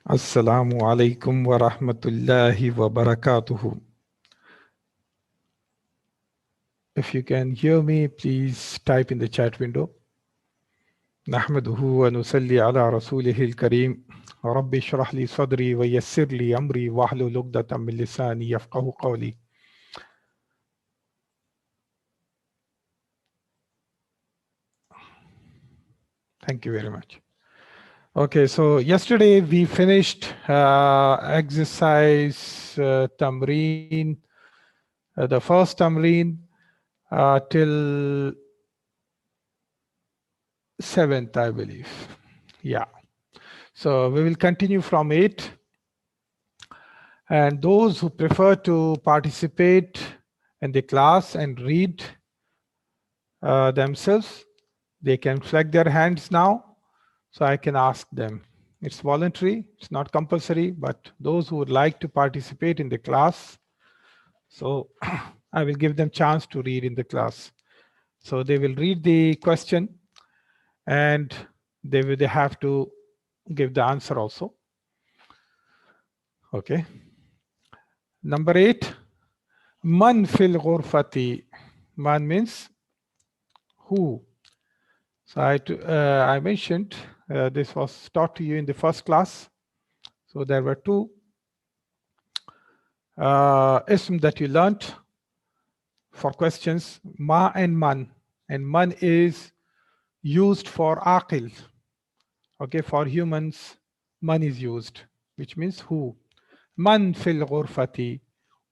Assalamu alaikum wa rahmatullahi wa barakatuhu. If you can hear me, please type in the chat window. Nahmaduhu wa nusalli ala rasulihil kareem. Rabbi shrah li sadri wa yassir li amri wahlul uqdatam min lisani yafqahu qawli. Thank you very much. Okay, so yesterday we finished exercise tamreen, the first tamreen till 7th, I believe. Yeah. So we will continue from 8. And those who prefer to participate in the class and read themselves, they can flag their hands now, so I can ask them. It's voluntary, it's not compulsory, but those who would like to participate in the class, so I will give them chance to read in the class. So they will read the question and they have to give the answer also. Okay. Number 8, man fil ghurfati. Man means who. So I mentioned this was taught to you in the first class. So there were 2 ism that you learnt for questions, ma and man. And man is used for aqil. Okay, for humans, man is used, which means who. Man fil ghurfati,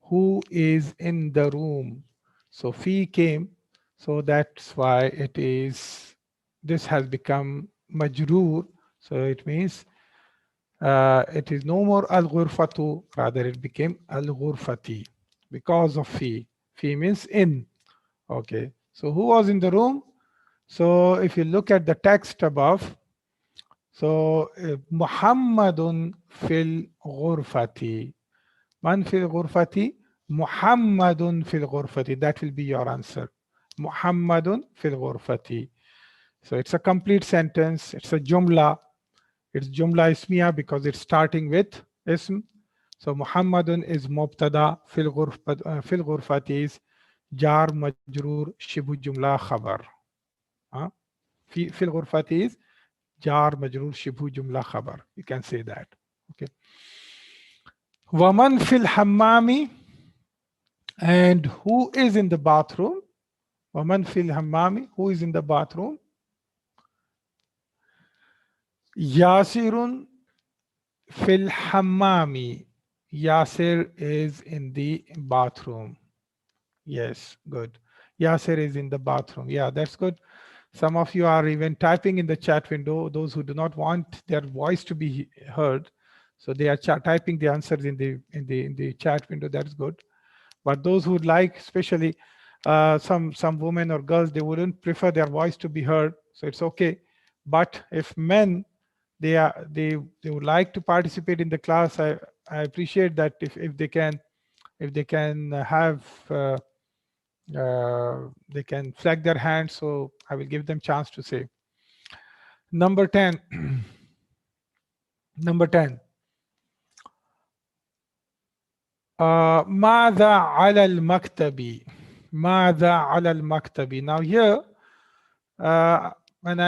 who is in the room. So fi came, so that's why this has become majroor. So it means it is no more al-ghurfatu, rather it became al-ghurfati because of fi. Fi means in. Okay, so who was in the room? So if you look at the text above, so Muhammadun fil ghurfati. Man fil ghurfati, Muhammadun fil ghurfati. That will be your answer. Muhammadun fil ghurfati. So it's a complete sentence. It's a jumla. It's jumla ismiya because it's starting with ism. So Muhammadun is mubtada, fil ghurfati is jar majroor shibu jumla khabar. Fil ghurfati is jar majroor shibu jumla khabar. You can say that. Okay. Waman fil hammami, and who is in the bathroom? Waman fil hammami, who is in the bathroom? Yasirun fil hammami. Yasir is in the bathroom. Yes, good. Yasir is in the bathroom. Yeah, that's good. Some of you are even typing in the chat window, those who do not want their voice to be heard. So they are typing the answers in the chat window. That's good. But those who would like, especially some women or girls, they wouldn't prefer their voice to be heard. So it's okay. But if men, they would like to participate in the class, I appreciate that if they can have they can flag their hands, so I will give them chance to say. Number 10. Number 10. ماذا على المكتب. ماذا على المكتب. Now here, when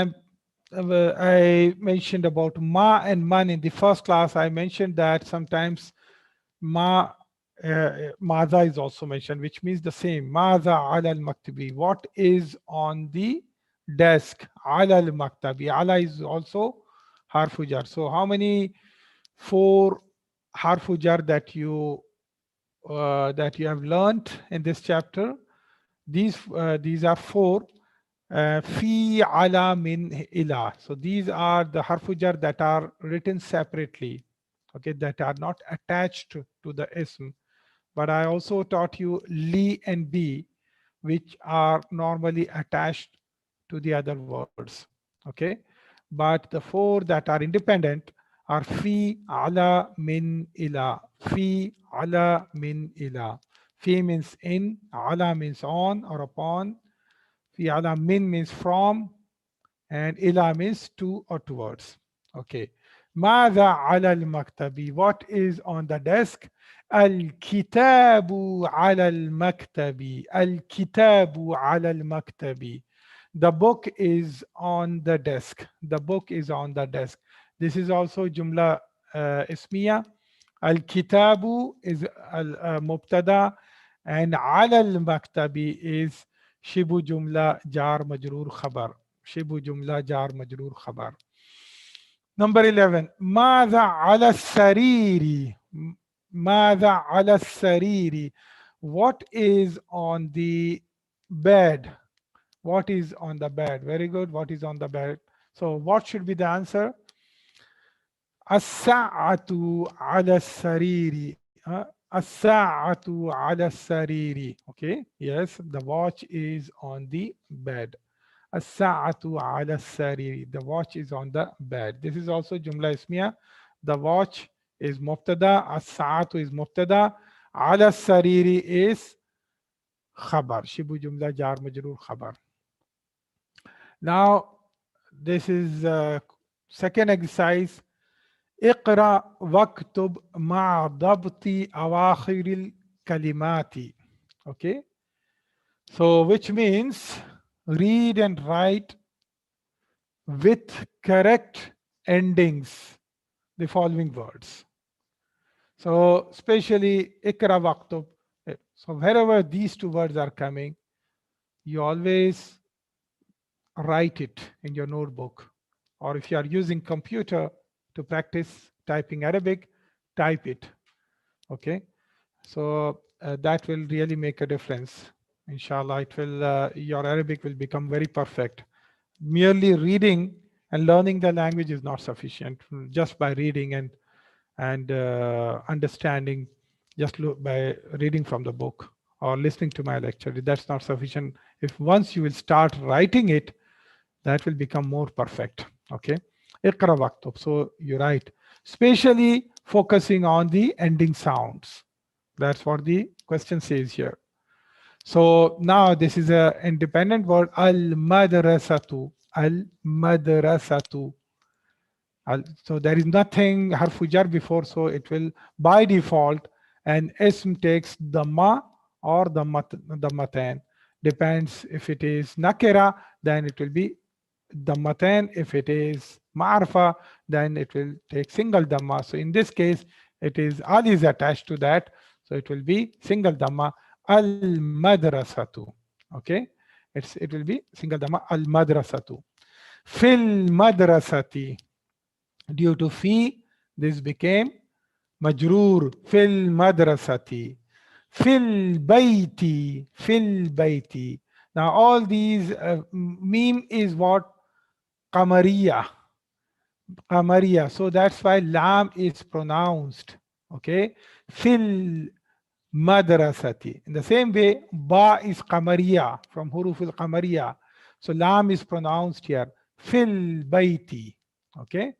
I mentioned about ma and man in the first class, I mentioned that sometimes madha is also mentioned, which means the same. Madha ala al-maktabi. What is on the desk? Ala al-maktabi. Ala is also harfu jar. So how many 4 harfu jar that you have learned in this chapter? These are 4. Fi, ala, min, ila. So these are the harfu jar that are written separately. Okay, that are not attached to the ism. But I also taught you li and bi, which are normally attached to the other words. Okay, but the 4 that are independent are fi, ala, min, ila. Fi, ala, min, ila. Fi means in, ala means on or upon, fi ala min means from, and ila means to or towards. Okay, ماذا على المكتب? What is on the desk? الكتاب على المكتب. الكتاب على المكتب. The book is on the desk. The book is on the desk. This is also جملة اسمية. الكتاب is مبتدا and على المكتب is شبه جملة جار مجرور خبر. شبه جملة جار مجرور خبر. Number 11. ماذا على السرير؟ ماذا على السرير? What is on the bed? What is on the bed? Very good. What is on the bed? So what should be the answer? الساعة على السرير. الساعة على السرير. Okay. Yes, the watch is on the bed. الساعة على السرير. The watch is on the bed. This is also جملة اسمية. The watch is مبتدا. الساعة is مبتدا. على السرير is خبر. شبه جملة جار مجرور خبر. Now this is second exercise. اقرأ واكتب مع ضبط أواخر الكلمات. Okay. So which means read and write with correct endings the following words. So especially ikra waktub. So wherever these two words are coming, you always write it in your notebook. Or if you are using computer to practice typing Arabic, type it. Okay. So that will really make a difference. Inshallah, it will your Arabic will become very perfect. Merely reading and learning the language is not sufficient. Just by reading and understanding, just by reading from the book or listening to my lecture, that's not sufficient. If once you will start writing it, that will become more perfect. Okay. Iqra waktub. So you write, especially focusing on the ending sounds. That's what the question says here. So now this is a independent word, al-madrasatu. Al-madrasatu. So there is nothing harfu jar before, so it will by default, and ism takes dhamma or dhammatan. Depends if it is nakira, then it will be dhammatan. If it is ma'arfa, then it will take single dhamma. So in this case, it is al is attached to that, so it will be single dhamma, al madrasatu. Okay, it will be single dhamma, al madrasatu. Fil madrasati. Due to fi, this became majroor. Fil madrasati. Fil bayti. Fil bayti. Now all these meme is what? Qamariya. Qamariya. So that's why lam is pronounced. Okay. Fil madrasati. In the same way, ba is qamariya from huruf al qamariya. So lam is pronounced here. Fil bayti. Okay.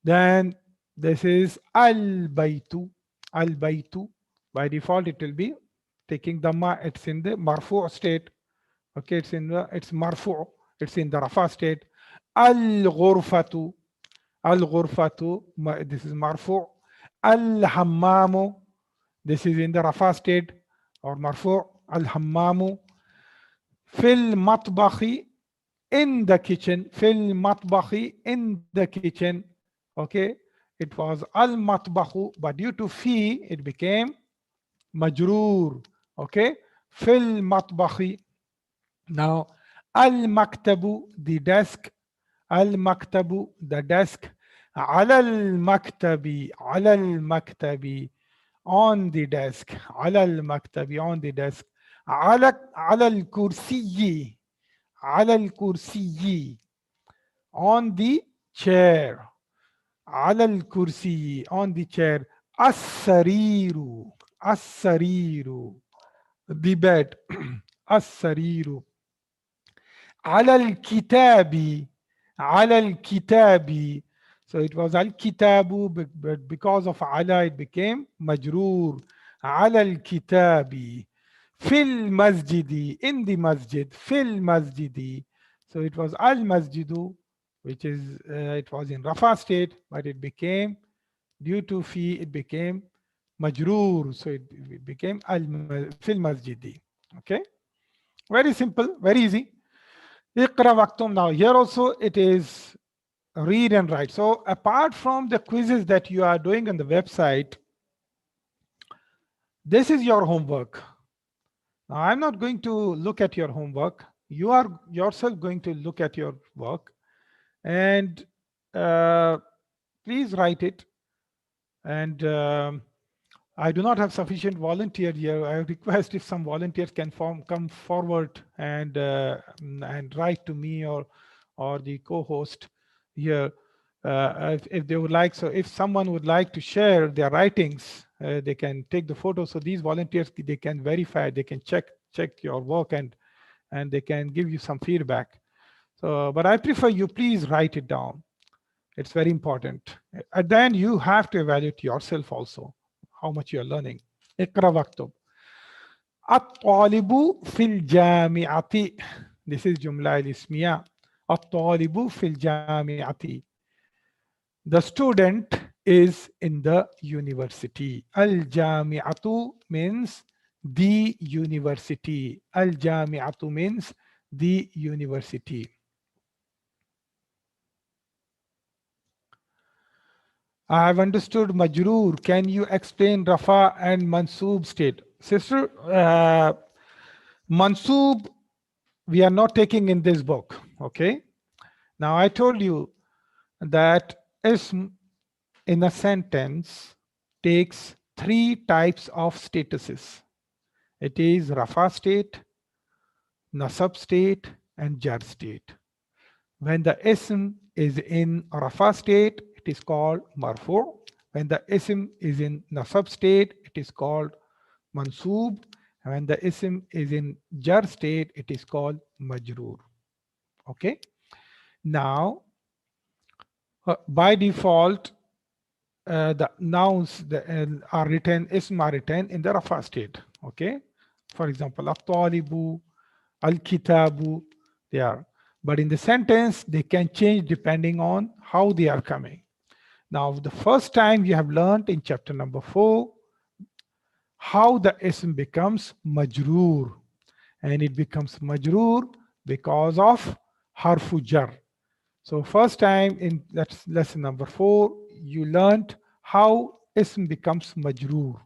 Then this is al baytu. Al baytu. By default, it will be taking dhamma. It's in the marfu state. Okay, it's marfu. It's in the rafa state. Al ghurfatu. Al ghurfatu. This is marfu. Al hammamu. This is in the rafa state or marfu. Al hammamu. Fil matbakhi. In the kitchen. Fil matbakhi. In the kitchen. Okay, it was al matbahu, but due to fi, it became majroor. Okay, fil matbahi. Now, al maktabu, the desk. Al maktabu, the desk. Ala al maktabi, ala al maktabi, on the desk. Ala al maktabi, on the desk. Ala al kursiyi, ala al kursiyi, on the chair. على الكرسي, on the chair. السرير. السرير, the bed. السرير. على الكتاب. على الكتاب. So it was al-kitabu, but because of ala it became majroor. على الكتاب. في المسجد, in the masjid. في المسجد. So it was al-masjidu, which is it was in Rafa state, but it became, due to fee, it became majroor. So it became fil masjidi. Okay, very simple, very easy. Iqra waqtum. Now here also it is read and write. So apart from the quizzes that you are doing on the website, this is your homework. Now I'm not going to look at your homework. You are yourself going to look at your work, and please write it. And I do not have sufficient volunteer here. I request if some volunteers can come forward and write to me or the co-host here if they would like. So if someone would like to share their writings, they can take the photo. So these volunteers, they can verify, they can check your work, and they can give you some feedback. So, but I prefer you please write it down. It's very important. At the end, you have to evaluate yourself also, how much you are learning. اقرأ واكتب. الطالب في الجامعة. This is جملة الاسمية. الطالب في الجامعة. The student is in the university. الجامعة means the university. الجامعة means the university. I have understood majroor. Can you explain Rafa and Mansoob state? Sister, Mansoob, we are not taking in this book. Okay. Now I told you that ism in a sentence takes 3 types of statuses. It is Rafa state, Nasab state, and Jar state. When the ism is in Rafa state, it is called marfu. When the ism is in nasab state, it is called mansoob. When the ism is in jar state, it is called majroor. Okay. Now, by default, the nouns are written, ism are written in the Rafa state. Okay. For example, al-talibu, al-kitabu, they are. But in the sentence, they can change depending on how they are coming. Now, the first time you have learned in chapter number 4, how the ism becomes majroor. And it becomes majroor because of harfu jar. So first time in that's lesson number 4, you learned how ism becomes majroor.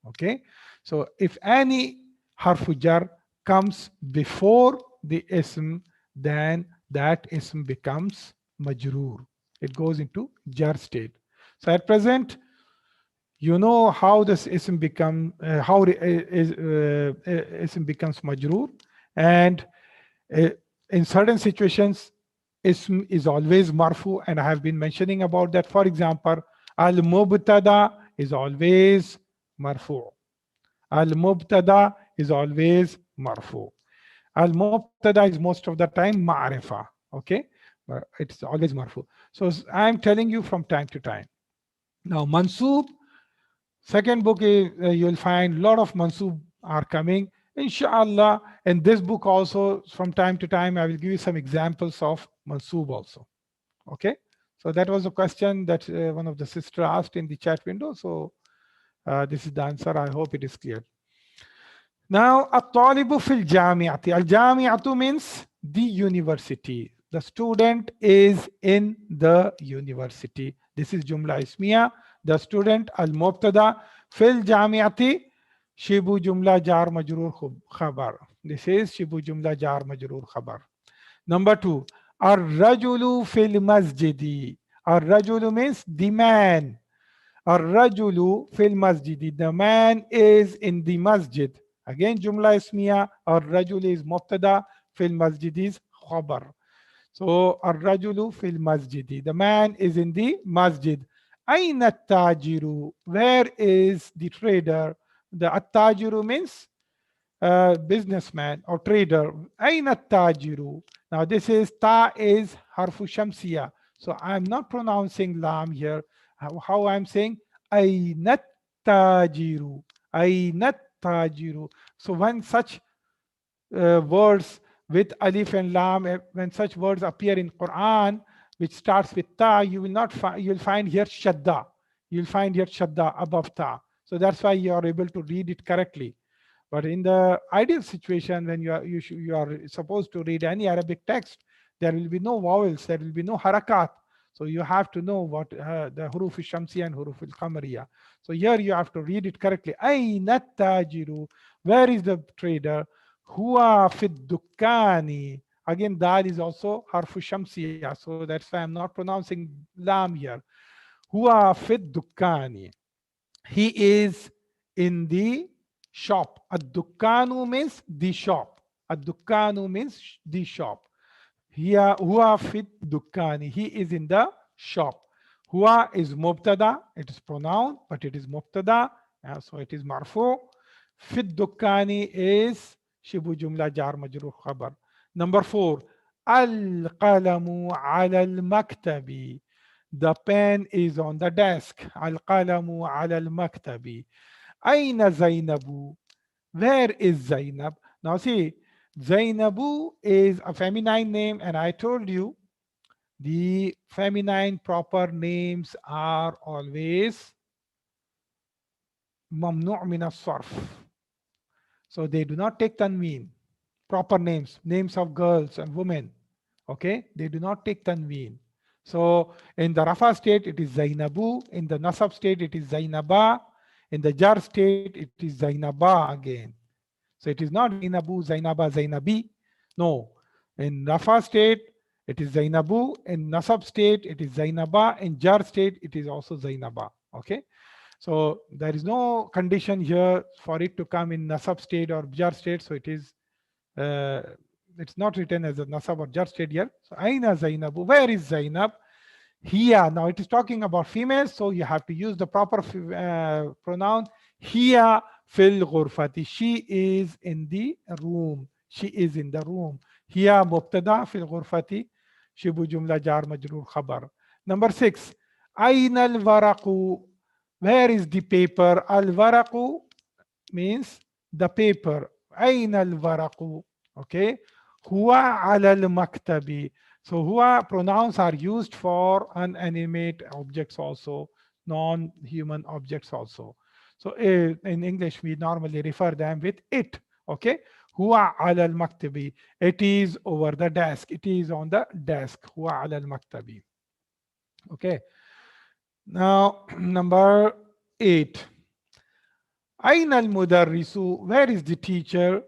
Okay. So if any harfu jar comes before the ism, then that ism becomes majroor. It goes into jar state. So at present, you know how this ism become ism becomes majroor, and in certain situations ism is always marfu, and I have been mentioning about that. For example, al mubtada is always marfu. Al mubtada is always marfu. Al mubtada is most of the time ma'rifa. Okay, but it's always marfu. So I'm telling you from time to time. Now mansoob, second book is you'll find a lot of mansoob are coming. Inshallah, in this book also, from time to time, I will give you some examples of mansoob also. Okay, so that was a question that one of the sister asked in the chat window. So this is the answer. I hope it is clear. Now, at-talibu fil jami'ati. Al-jami'atu means the university. The student is in the university. This is jumla ismiya. The student al-mubtada fil jami'ati. Shibu jumla jar majroor khabar. This is shibu jumla jar majroor khabar. Number 2, ar-rajulu fil masjidi. Ar-rajulu means the man. Ar-rajulu fil masjidi. The man is in the masjid. Again, jumla ismiya. Ar-rajul is mubtada, fil masjid is khabar. So, ar-rajulu fil masjidi. The man is in the masjid. Aina tajiru. Where is the trader? The at-tajiru means businessman or trader. Aina tajiru. Now, this is ta is harfu shamsiya. So, I'm not pronouncing lam here. How I'm saying aina tajiru. Aina tajiru. So when such words with alif and lam, when such words appear in Quran, which starts with ta, you will not find, you'll find here shadda. You'll find here shadda above ta. So that's why you are able to read it correctly. But in the ideal situation, when you are supposed to read any Arabic text, there will be no vowels, there will be no harakat. So you have to know what the huruf al-shamsi and huruf al-qamariya. So here you have to read it correctly. Ayna tajiru, where is the trader? Huwa fid dukkani. Again, dal is also harfu shamsiya. So that's why I'm not pronouncing lam here. Huwa fid dukkani. He is in the shop. Ad-dukkanu means the shop. Ad-dukkanu means the shop. Here, huwa fit dukkani. He is in the shop. Huwa is mubtada. It is pronoun, but it is mubtada. So it is marfu. Fit dukkani is shibu jumla jar majrur khabar. Number 4. Al-qalamu ala al-maktabi. The pen is on the desk. Al-qalamu ala al-maktabi. Aina Zainabu? Where is Zainab? Now see, Zainabu is a feminine name, and I told you the feminine proper names are always mamnu' min as-sarf. So they do not take tanween. Proper names, names of girls and women, okay? They do not take tanween. So in the Rafa state, it is Zainabu. In the Nasab state, it is Zainaba. In the Jar state, it is Zainaba again. So it is not Zainabu, Zainaba, Zainabi. No. In Rafa state, it is Zainabu. In Nasab state, it is Zainaba. In Jar state, it is also Zainaba. Okay. So there is no condition here for it to come in Nasab state or Jar state. So it is, it's not written as a Nasab or Jar state here. So Aina Zainabu. Where is Zainab? Here. Now it is talking about females, so you have to use the proper pronoun. Here fil ghurfati. She is in the room. She is in the room. Here mubtada fil ghurfati. Shibu jumla jar majrur khabar. Number 6. Aina al waraqu. Where is the paper? Al waraqu means the paper. Aina al waraqu. Okay. Huwa ala al maktabi. So huwa pronouns are used for inanimate objects also, non-human objects also. So in English, we normally refer them with it. Okay. Huwa ala al-maktabi. It is over the desk. It is on the desk. Huwa ala al-maktabi. Okay. Now, number 8. Aina al-mudarrisu. Where is the teacher?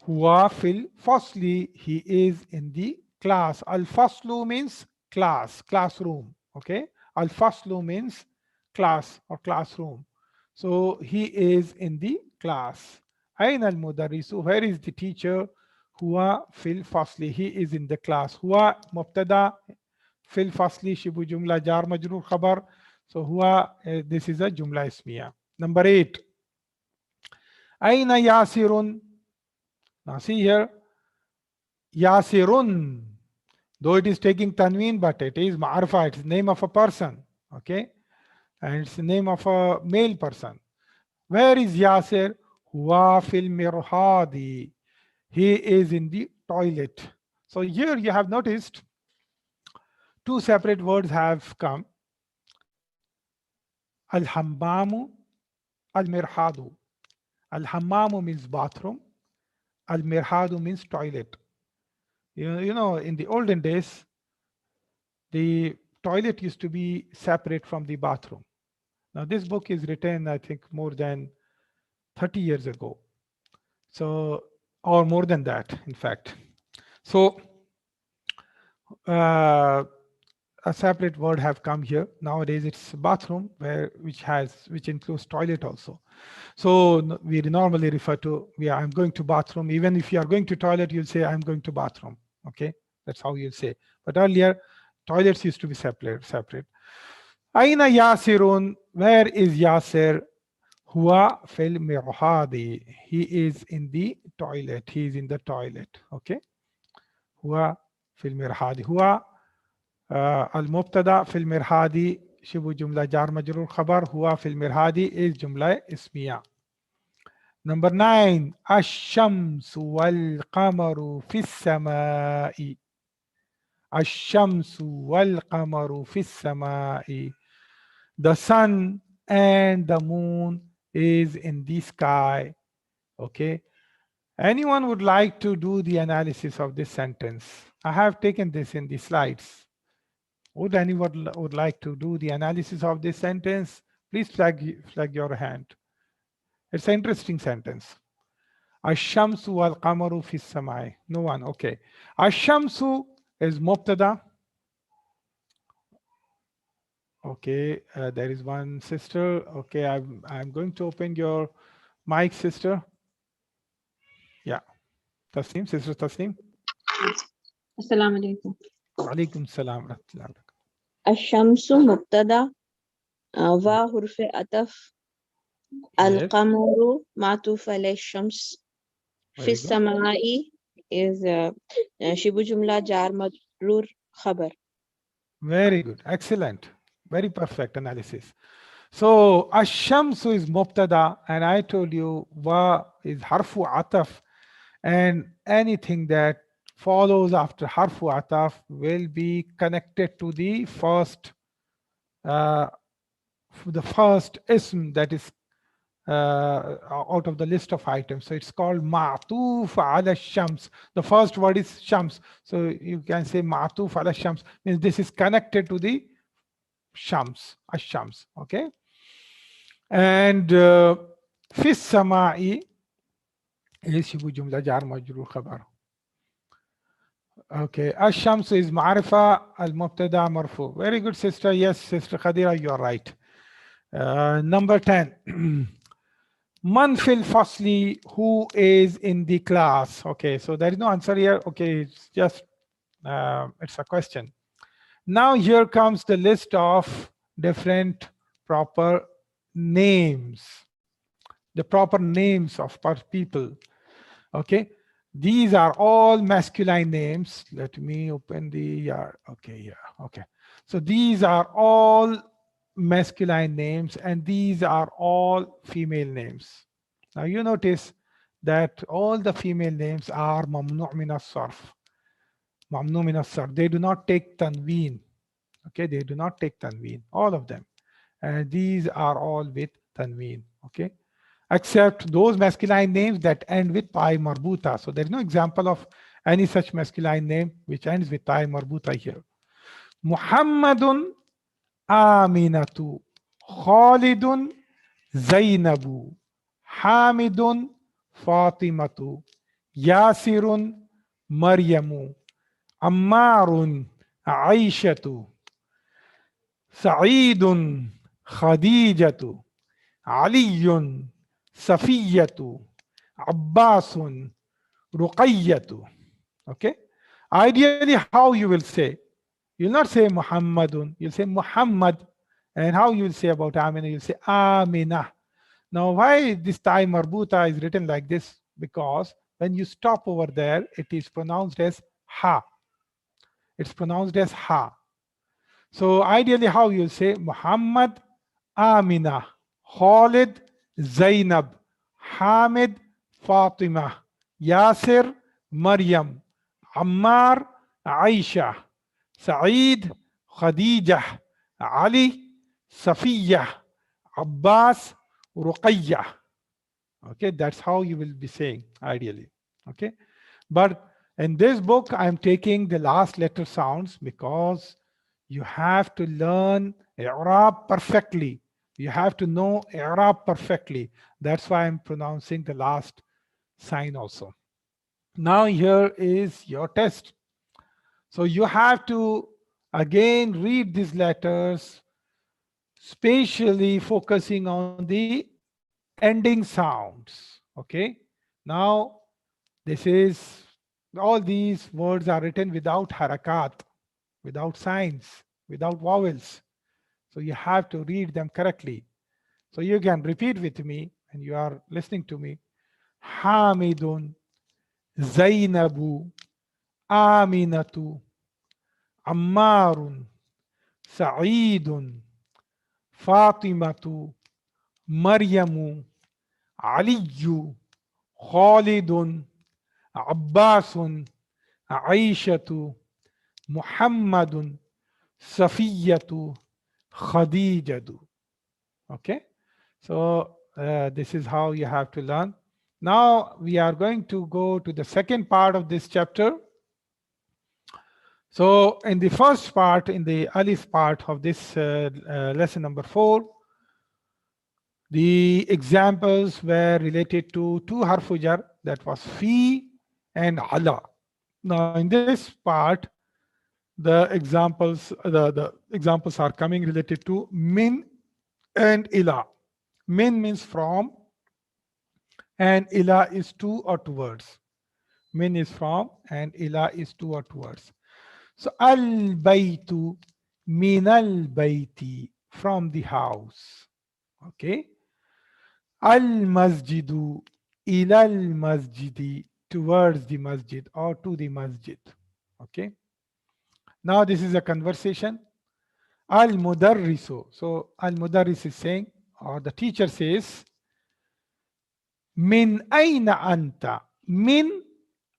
Huwa fil fasli. He is in the class. Al-faslu means class, classroom. Okay. Al-faslu means class or classroom. So he is in the class. Aina al-mudarrisu. Where is the teacher? Huwa fil fasli. He is in the class. Huwa mubtada fil fasli shibu jumla jar majrur khabar. So huwa, this is a jumla ismiya. Number 8. Aina yasirun. Now see here. Yasirun. Though it is taking tanween, but it is ma'arfa, it's the name of a person, okay? And it's the name of a male person. Where is Yasir? Huwa fil mirhadi. He is in the toilet. So here you have noticed 2 separate words have come. Al-hammamu, al-mirhadu. Al-hammamu means bathroom. Al-mirhadu means toilet. You know, in the olden days, the toilet used to be separate from the bathroom. Now, this book is written, I think, more than 30 years ago. So, or more than that, in fact. So, a separate word have come here. Nowadays, it's bathroom, which includes toilet also. So we normally refer to, I'm going to bathroom. Even if you are going to toilet, you'll say, I'm going to bathroom. Okay, that's how you'll say. But earlier, toilets used to be separate. Aina Yasirun. Where is Yasir? Huwa fil mirhadi. He is in the toilet. He is in the toilet. Okay. Huwa fil mirhadi. Huwa al-mubtada fil mirhadi. Shibu jumla jar majrur khabar. Huwa fil mirhadi is jumla ismiya. Number 9. Ash-shamsu wal-qamaru fis samai. الشمس والقمر في السماء. The sun and the moon is in the sky. Okay. Anyone would like to do the analysis of this sentence? I have taken this in the slides. Would anyone would like to do the analysis of this sentence? Please flag your hand. It's an interesting sentence. Ash-shamsu wal-qamaru fi samai. No one. Okay. Ash-shamsu is mubtada. Okay, there is one sister. Okay, I'm going to open your mic, sister. Yeah, Tasneem, sister Tasneem. Assalamu alaikum. Walaikum salam. Ash-shamsu mubtada wa hurf ataf. Al-qamaru ma'tuf alayh shams. Fi samai is shibu jumla jar majrur khabar. Very good, excellent, very perfect analysis. So ash-shamsu is mubtada, and I told you wa is harfu ataf, and anything that follows after harfu ataf will be connected to the first ism that is out of the list of items. So it's called ma'tuf ala shams. The first word is shams. So you can say ma'tuf ala shams, means this is connected to the shams, ash-shams. Okay. And fis sama'i is shibu jumla jar majrur khabar. Okay, ash-shams is ma'rifa, al-mubtada marfu. Very good, sister. Yes, sister Khadira, you are right. Number 10. Man fil fasli, who is in the class? Okay, so there is no answer here. Okay, it's just it's a question. Now here comes the list of different proper names, the proper names of people. Okay, these are all masculine names. Let me open the okay, yeah, okay. So these are all masculine names, and these are all female names. Now you notice that all the female names are mamnu' min as-sarf. Mamnu' min as-sarf. They do not take tanween. Okay, they do not take tanween, all of them. And these are all with tanween. Okay, except those masculine names that end with ta'i marbuta. So there is no example of any such masculine name which ends with ta'i marbuta here. Muhammadun Aminatu, Khalidun Zainabu, Hamidun Fatimatu, Yasirun Maryamu, Ammarun Aishatu, Sa'idun Khadijatu, Aliyun Safiyatu, Abbasun Ruqayyatu. Okay. Ideally, how you will say? You'll not say Muhammadun, you'll say Muhammad. And how you'll say about Amina? You'll say Amina. Now, why this ta'i marbuta is written like this? Because when you stop over there, it is pronounced as ha. It's pronounced as ha. So ideally, how you'll say Muhammad, Amina, Khalid, Zainab, Hamid, Fatima, Yasir, Maryam, Ammar, Aisha, Saeed, Khadijah, Ali, Safiya, Abbas, Ruqayyah. Okay, that's how you will be saying ideally. Okay, but in this book, I'm taking the last letter sounds because you have to learn i'rab perfectly. You have to know i'rab perfectly. That's why I'm pronouncing the last sign also. Now here is your test. So you have to again read these letters, spatially focusing on the ending sounds. Okay. Now this is, all these words are written without harakat, without signs, without vowels. So you have to read them correctly. So you can repeat with me and you are listening to me. Hamidun, Zainabu, Aminatu, Ammarun, Sa'idun, Fatimatu, Maryamu, Aliyu, Khalidun, Abbasun, Aishatu, Muhammadun, Safiyatu, Khadijatu. Okay, so this is how you have to learn. Now we are going to go to the second part of this chapter. So in the first part, in the alif part of this lesson number 4, the examples were related to two harfu jar, that was fi and ala. Now in this part, the examples are coming related to min and ila. Min means from, and ila is to or towards. Min is from and ila is to or towards. So al baytu, min al bayti, from the house. Okay. Al masjidu, ila al masjidi, towards the masjid or to the masjid. Okay. Now this is a conversation. Al mudarrisu. So al mudarris is saying, or the teacher says, min aina anta. Min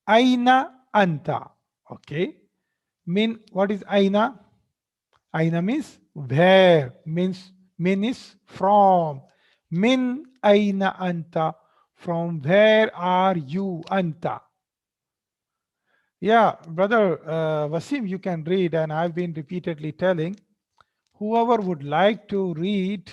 aina anta. Okay. Min, what is aina? Aina means where, means min is from. Min aina anta, from where are you, anta. Yeah, brother Wasim, you can read, and I've been repeatedly telling, whoever would like to read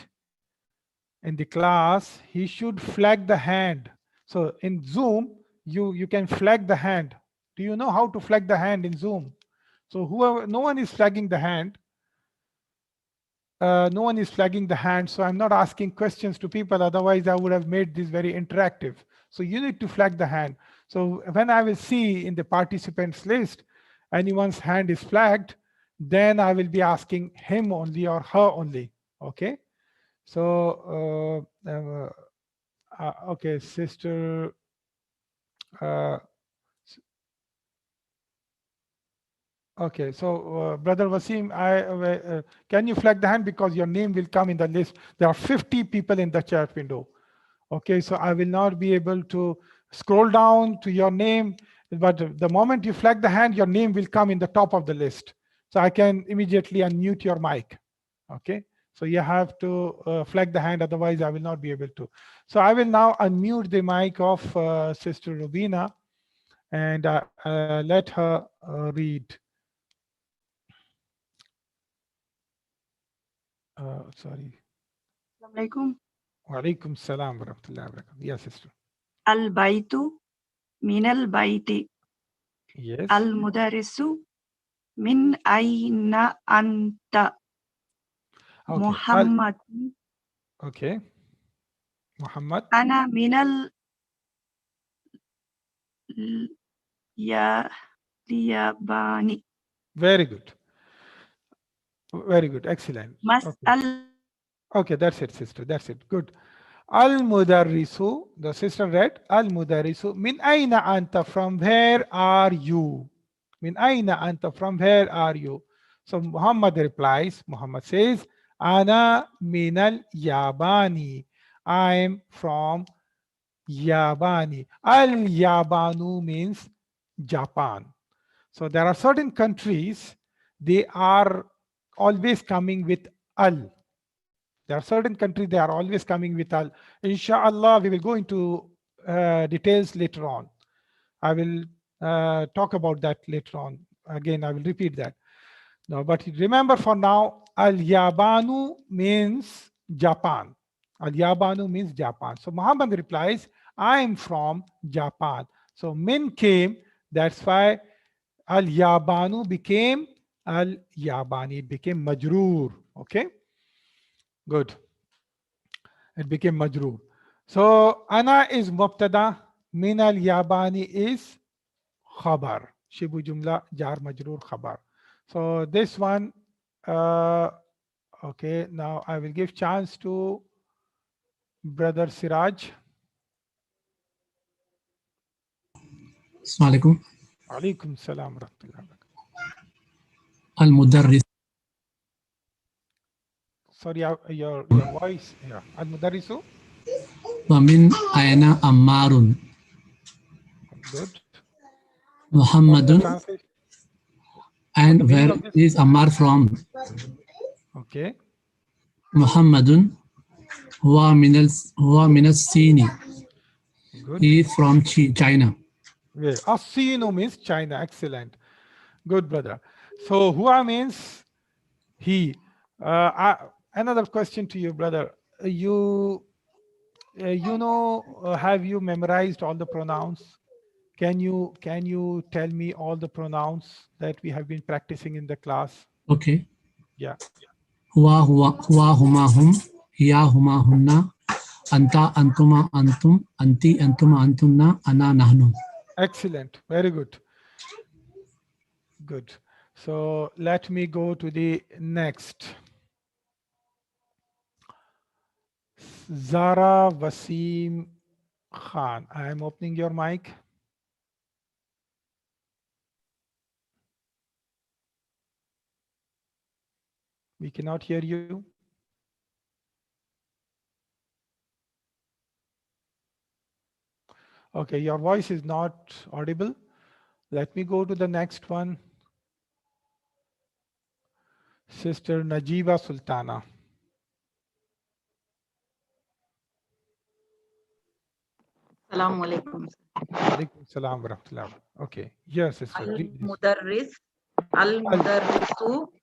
in the class, he should flag the hand. So in Zoom, you can flag the hand. Do you know how to flag the hand in Zoom? So whoever, no one is flagging the hand. No one is flagging the hand, so I'm not asking questions to people, otherwise I would have made this very interactive. So you need to flag the hand. So when I will see in the participants list, anyone's hand is flagged, then I will be asking him only or her only. Okay. So, okay, sister, okay, so brother Wasim, can you flag the hand, because your name will come in the list. There are 50 people in the chat window. Okay, so I will not be able to scroll down to your name, but the moment you flag the hand, your name will come in the top of the list. So I can immediately unmute your mic. Okay, so you have to flag the hand, otherwise I will not be able to. So I will now unmute the mic of Sister Rubina, and let her read. Sorry. Assalamualaikum. Walaikum salam wa rahmatullahi wa barakatuh. Yes, sister. Al baitu min al baiti. Yes. Al mudarrisu min aina anta. Okay. Muhammad. Okay. Muhammad. Ana min al yabani. Very good. Very good. Excellent. Mas'al. Okay, that's it, sister. That's it. Good. Al mudarrisu, the sister read, Al mudarrisu, min aina anta, from where are you? Min aina anta, from where are you? So Muhammad replies, Muhammad says, Ana min al yabani. I am from Yabani. Al Yabanu means Japan. So there are certain countries, they are always coming with Al. There are certain countries, they are always coming with Al. Inshallah, we will go into details later on. I will talk about that later on. Again, I will repeat that. No, but remember for now, Al-Yabanu means Japan. Al-Yabanu means Japan. So Muhammad replies, I am from Japan. So Min came, that's why Al-Yabanu became Al-Yabani. It became Majroor. Okay, good. It became Majroor. So Ana is Mubtada, Min Al-Yabani is Khabar. Shibu Jumla, Jar Majroor Khabar. So this one, okay, now I will give chance to Brother Siraj. Assalamualaikum. Alaikum salam rahmatullah. Al mudarris. Sorry, your voice. Yeah. Al mudarrisu. Wa min aina ammarun. Good. Muhammadun. And where is Ammar from? Okay. Muhammadun huwa minas Sini. Good. He is from China. Well, Asino means China. Excellent. Good, brother. So Hua means he. Another question to you, brother. Have you memorized all the pronouns? Can you tell me all the pronouns that we have been practicing in the class? Okay. Yeah. Huwa huma hum. Hiya huma hunna. Anta antuma antum. Anti antuma antunna. Ana nahnu. Excellent. Very good. Good. So let me go to the next. Zara Wasim Khan. I am opening your mic. We cannot hear you. Okay, your voice is not audible. Let me go to the next one. Sister Najiba Sultana. Assalamu alaikum. Alaikum salam wa rahmatullah. Okay, yes, sister.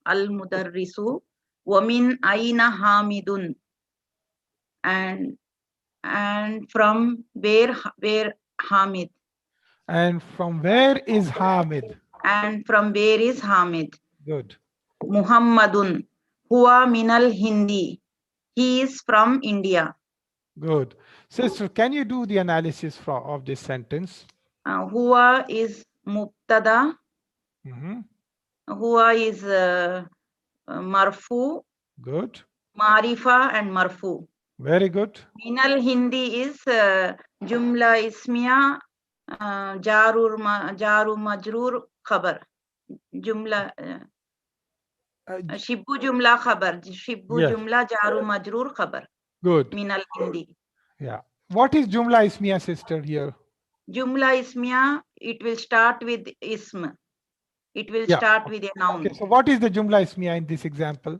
Al-Mudarrisu, wa min aina Hamidun, and from where Hamid? And from where is Hamid? And from where is Hamid? Good. Muhammadun huwa minal Hindi. He is from India. Good. Sister, can you do the analysis of this sentence? Huwa is mubtada. Huwa is marfu. Good. Marifa and marfu. Very good. Minal Hindi is jumla ismiya jaru majrur khabar. Jumla shibbu jumla khabar. Shibbu jumla jaru majrur khabar. Good. Minal Hindi. Yeah. What is jumla ismiya, sister, here? Jumla ismiya, it will start with ism. It will start with a noun. Okay, so what is the jumla ismiya in this example?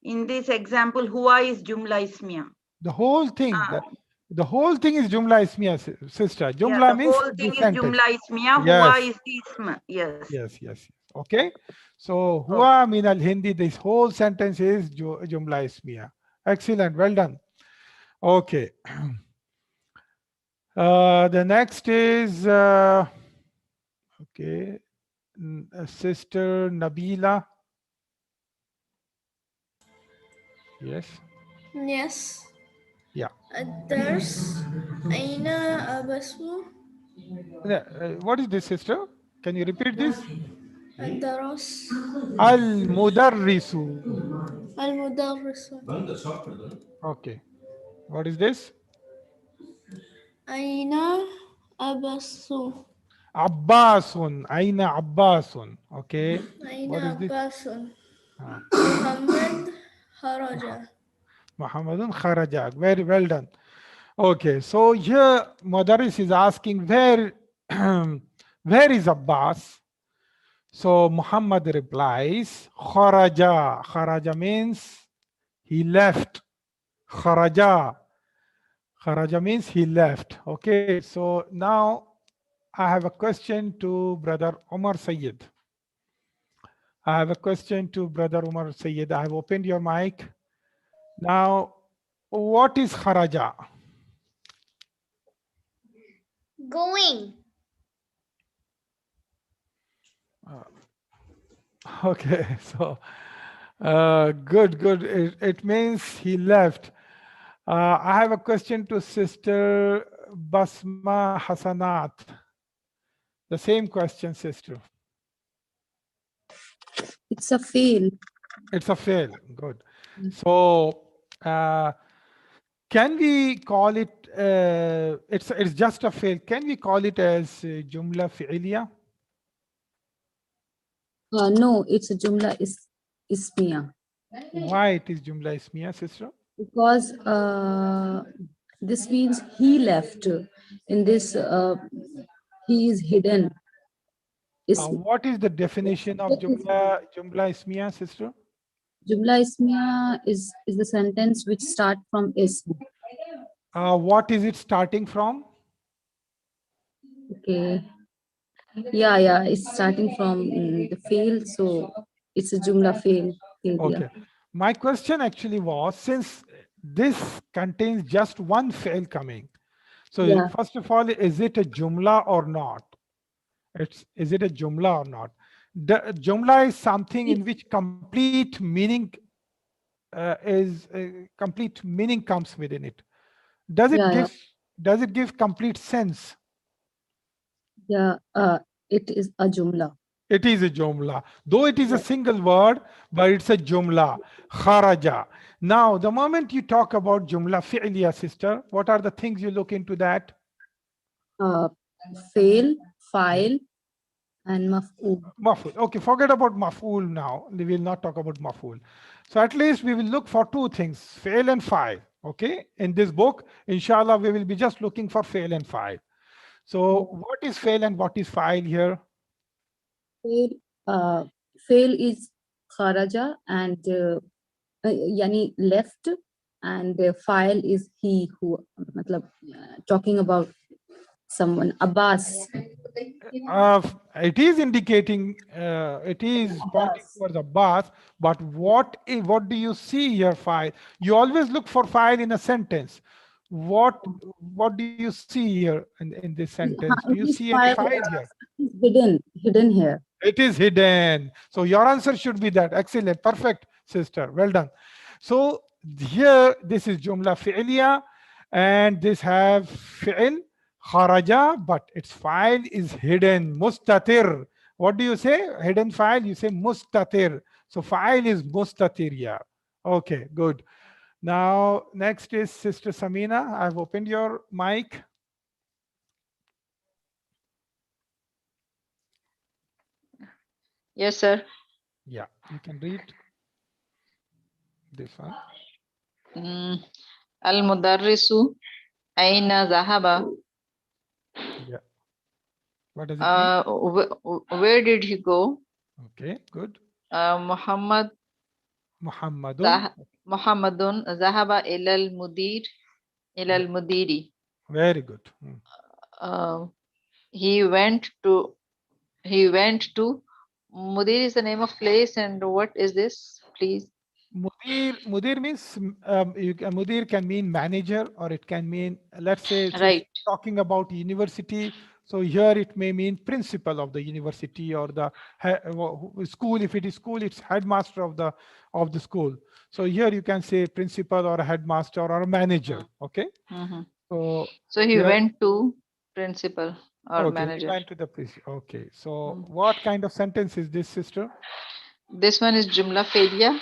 In this example, huwa is jumla ismiya. The whole thing. The whole thing is jumla ismiya, sister. Jumla means the whole thing is sentence. jumla ismiya. Huwa is the ism. Yes. Yes. Okay. So huwa min al Hindi. This whole sentence is jumla ismiya. Excellent. Well done. Okay. The next is okay. Sister Nabila. Yes. Yes. Yeah. There's Aina Abasu. What is this, sister? Can you repeat this? Duroos Al Mudarrisu. Al Mudarrisu. Okay. What is this? Aina Abasu. Abbasun. Aina Abbasun. Okay. What Aina is this? Abbasun. Muhammad Kharaja. Muhammadun Kharaja. Very well done. Okay. So here Mudarris is asking where where is Abbas? So Muhammad replies, Kharaja. Kharaja means he left. Kharaja. Kharaja means he left. Okay, so now I have a question to Brother Umar Sayyid. I have opened your mic. Now, what is Kharaja? Going. Okay, so good. It means he left. I have a question to Sister Basma Hasanat. The same question, sister. It's a fail. It's a fail. Good. So can we call it? It's just a fail. Can we call it as Jumla Fi'liya? No, it's a Jumla Ismiya. Why it is Jumla Ismiya, sister? Because this means he left. In this, he is hidden. What is the definition of Jumla Ismiya, sister? Jumla Ismiya is the sentence which start from ism. What is it starting from? Okay. Yeah, it's starting from the fail, so it's a Jumla fail. Okay. My question actually was, since this contains just one fail coming, so Yeah. first of all, is it a Jumla or not? Is it a Jumla or not? The Jumla is something in which complete meaning complete meaning comes within it. Does it give complete sense? Yeah, it is a Jumla. It is a Jumla. Though it is a single word, but it's a Jumla. Kharaja. Now, the moment you talk about Jumla Fi'liya, sister, what are the things you look into that? Fail, file, and maf'ul. Maf'ul. Okay, forget about maf'ul now. We will not talk about maf'ul. So at least we will look for two things, fail and file. Okay, in this book, inshallah, we will be just looking for fail and file. So what is fail and what is file here? Fail is kharaja and yani left, and file is he who, talking about someone, Abbas. It is indicating, it is pointing towards Abbas, but what do you see here, file? You always look for file in a sentence. What do you see here in this sentence? Do you see any file here? Hidden here. It is hidden. So your answer should be that. Excellent. Perfect, sister. Well done. So here, this is Jumla Fi'liya, and this have Fi'l, Kharaja, but its file is hidden. Mustatir. What do you say? Hidden file, you say Mustatir. So file is Mustatir. Yeah. Okay, good. Now, next is Sister Samina. I've opened your mic. Yes, sir. Yeah, you can read this one. Al Mudarrisu Aina Zahaba. Yeah. What does it mean? Where did he go? Okay, good. Muhammadun Zahaba ilal Mudiri. Very good. He went to Mudir is the name of place, and what is this, please? Mudir means Mudir can mean manager, or it can mean, let's say, Right. talking about university. So here it may mean principal of the university, or the school. If it is school, it's headmaster of the school. So here you can say principal or a headmaster or a manager. Okay. So he went to principal or manager. He went to the principal. Okay. So what kind of sentence is this, sister? This one is Jumla Failure.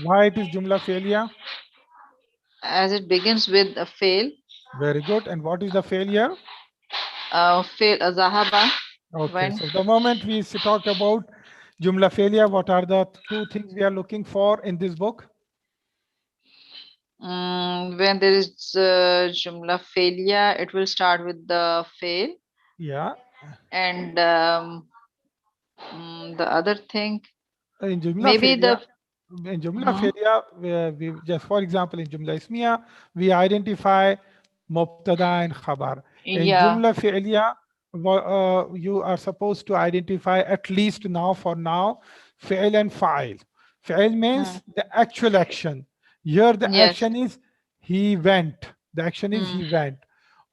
Why it is Jumla Failure? As it begins with a fail. Very good. And what is the failure? Fail Zahaba. Okay. So the moment we talk about Jumla Failure, what are the two things we are looking for in this book? When there is Jumla Failure, it will start with the fail. Yeah. And the other thing, in Jumla maybe Failure, in Jumla Failure, we just, for example, in Jumla Ismiya, we identify Mubtada and Khabar. In Jumla Failure, you are supposed to identify, at least now, Fi'l and Fa'il. Fi'l means the actual action. Here the action is he went. The action is he went.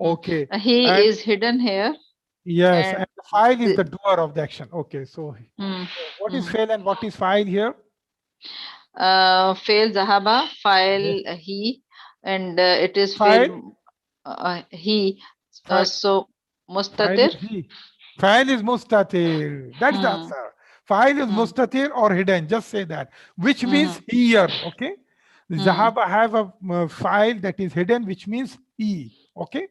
Okay. He is hidden here. Yes, and the file is the doer of the action. Okay, so what is fail and what is file here? Fail Zahaba, file he, and it is fail he. So Mustatir. File is Mustatir. That's the answer. File is Mustatir or hidden. Just say that. Which means here. Okay. Zahaba have a file that is hidden, which means he. Okay.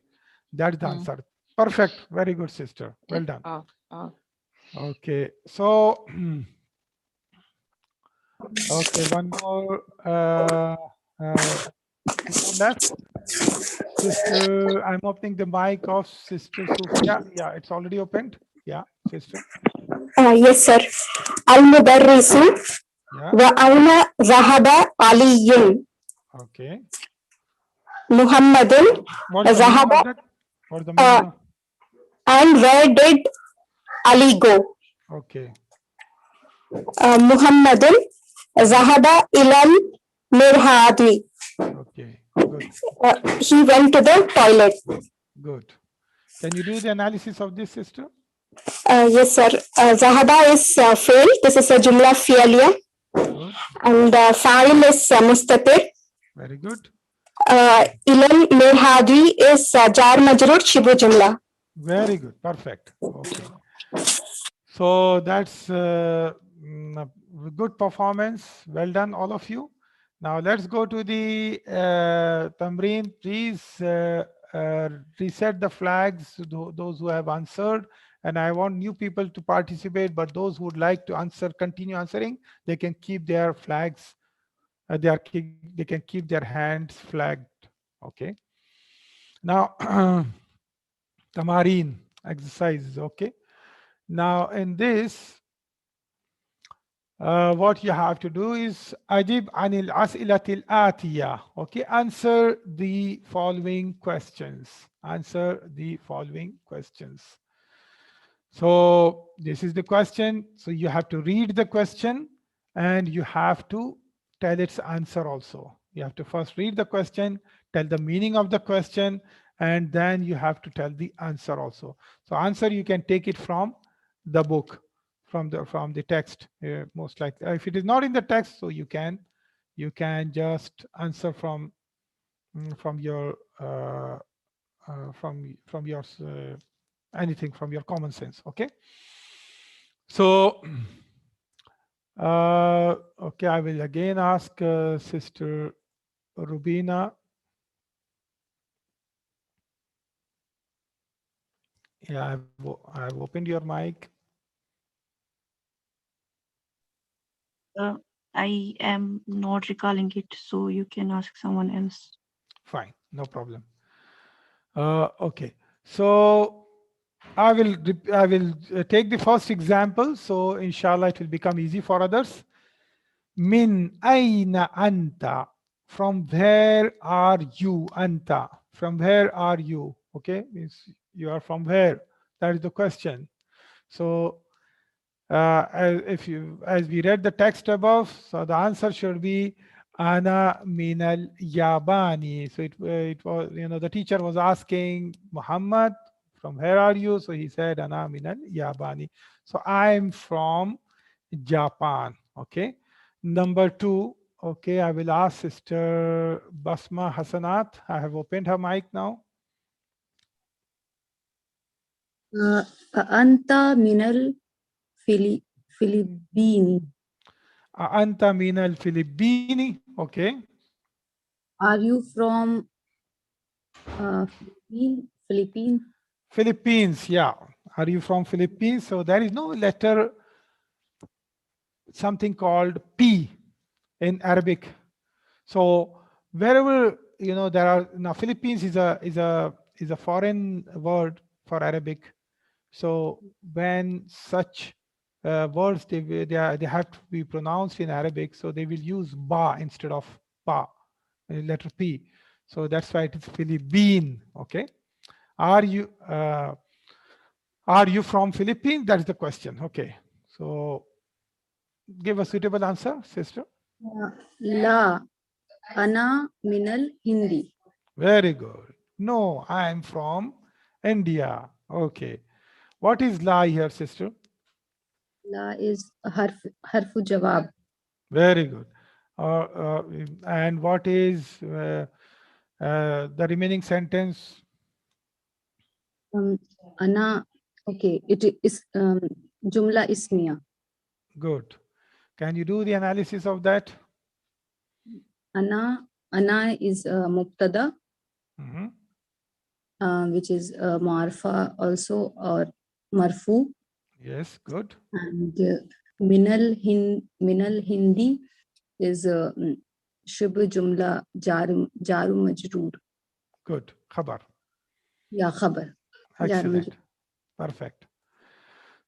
That's the answer. Perfect. Very good, sister. Well done. Okay. So, okay, one more left. Sister, I'm opening the mic of Sister Sophia. Yeah, it's already opened. Yeah, sister. Yes, sir. Al-Mudarrisu Yeah. wa aina zahaba Aliyun. Okay. Muhammadun What's the meaning zahaba. of that? What's the meaning of? And where did Ali go? Okay. Muhammadun zahaba ilal mirhadi. Okay. Good. He went to the toilet. Good. Can you do the analysis of this, sister? Yes, sir. Zahaba is fail. This is a jumla fi'liya. Good. And fa'il is mustatir. Very good. Ilal mirhadi is jar majroor shibu jumla. Very good. Perfect. Okay. So that's good performance. Well done, all of you. Now let's go to the Tamreen. Please reset the flags to those who have answered. And I want new people to participate, but those who would like to answer, continue answering, they can keep their flags. They can keep their hands flagged. Okay. Now, Tamareen exercises. Okay. Now in this, what you have to do is Ajib anil as'ilatil atiya. Okay, answer the following questions. Answer the following questions. So this is the question. So you have to read the question and you have to tell its answer also. You have to first read the question, tell the meaning of the question, and then you have to tell the answer also. So answer, you can take it from the book, from the text, most likely. If it is not in the text, so you can just answer from your anything from your common sense. Okay. So okay, I will again ask Sister Rubina. Yeah, I've opened your mic. I am not recalling it, so you can ask someone else. Fine, no problem. Okay, so I will take the first example. So inshallah, it will become easy for others. Min aina anta? From where are you? Anta. From where are you? Okay, means you are from where? That is the question. So as we read the text above, so the answer should be Ana minal Yabani. So it was, the teacher was asking Muhammad, from where are you? So he said Ana minal Yabani. So I'm from Japan. Okay. Number 2. Okay, I will ask Sister Basma Hasanat. I have opened her mic now. Anta minal Filippini. Anta minal Filippini. Okay. Are you from Philippines? Philippines, yeah. Are you from Philippines? So there is no letter, something called P in Arabic. So wherever there are now, Philippines is a foreign word for Arabic. So when such words they have to be pronounced in Arabic, so they will use ba instead of pa, letter P. So that's why it is Philippine. Okay. Are you from Philippines? That is the question. Okay. So give a suitable answer, sister. La ana minal Hindi. Very good. No, I am from India. Okay. What is la here, sister? La is harfu jawab. Very good. And what is the remaining sentence? Ana, okay, it is jumla ismiya. Good. Can you do the analysis of that? Ana is mubtada, which is marfa also, or marfu. Yes, good. And minal Hindi is shibh jumla jaru majroor. Good. Khabar. Yeah, khabar. Excellent. Perfect.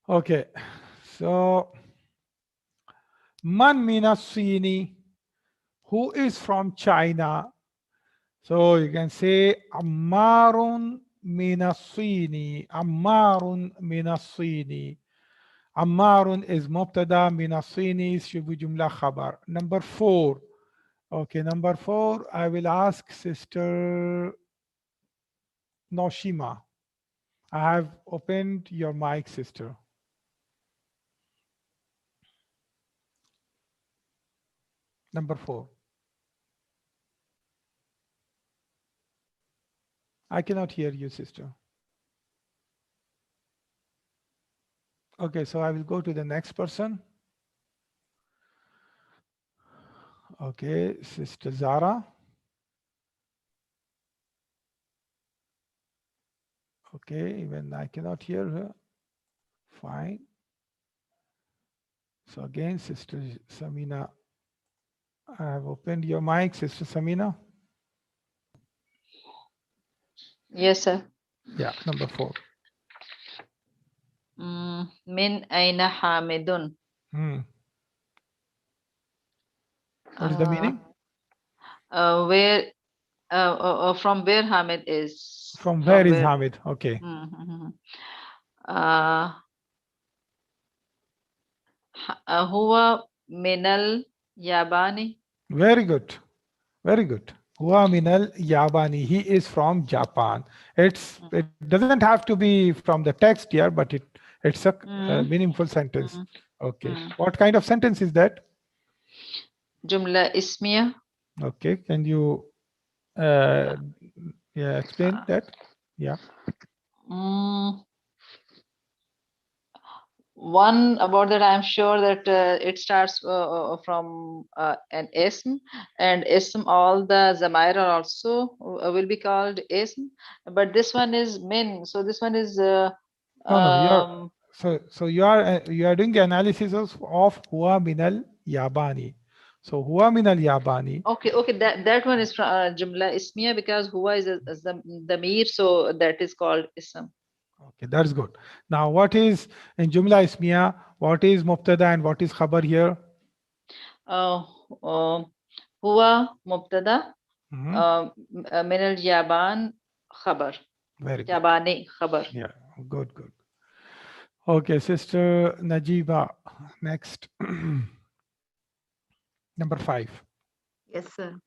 Okay. So man min as-Sini, who is from China? So you can say Ammarun min as-Sini, Ammarun min as-Sini. Ammarun is mubtada, min as-Sini is shubu jumla khabar. Number 4. Okay, number 4, I will ask Sister Noshima. I have opened your mic, sister. Number 4. I cannot hear you, sister. Okay, so I will go to the next person. Okay, Sister Zara. Okay, even I cannot hear her. Fine. So again, Sister Samina, I have opened your mic, Sister Samina. Yes, sir. Yeah, number 4. Min aina hamidun. What is the meaning? Where from where Hamid is? From where is Hamid? Okay. Huwa minal Yabani. Very good. Very good. Huwa minal Yabani. He is from Japan. It doesn't have to be from the text here, but it's a meaningful sentence. Okay. What kind of sentence is that? Jumla ismiya. Okay. Can you explain that? Yeah. One about that, I'm sure that it starts from an ism, and ism, all the zamair also will be called ism, but this one is min, so this one is so you are doing the analysis of huwa minal Yabani. So huwa minal Yabani. Okay, that one is from jumla ismiya, because huwa is the damir, so that is called ism. Okay, that's good. Now, what is in Jumla Ismiya? What is Mubtada and what is Khabar here? Huwa Mubtada, min al Yaban Khabar. Very good. Yabani Khabar. Yeah, good. Okay, Sister Najiba, next. Number 5. Yes, sir.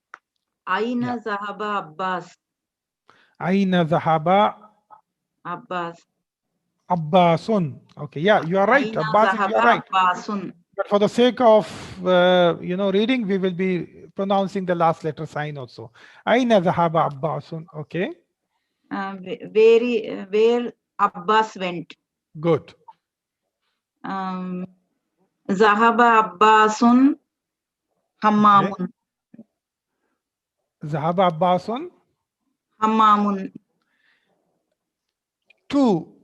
Aina Zahaba Abbas. Aina Zahaba Abbas. Abbasun. Okay, yeah, you are right. Abbasun, you are right. Abbasun. But for the sake of reading, we will be pronouncing the last letter sign also. Aina Zahaba Abbasun. Okay. Where Abbas went. Good. Zahaba Abbasun Hammamun. Zahaba Abbasun. Hammamun.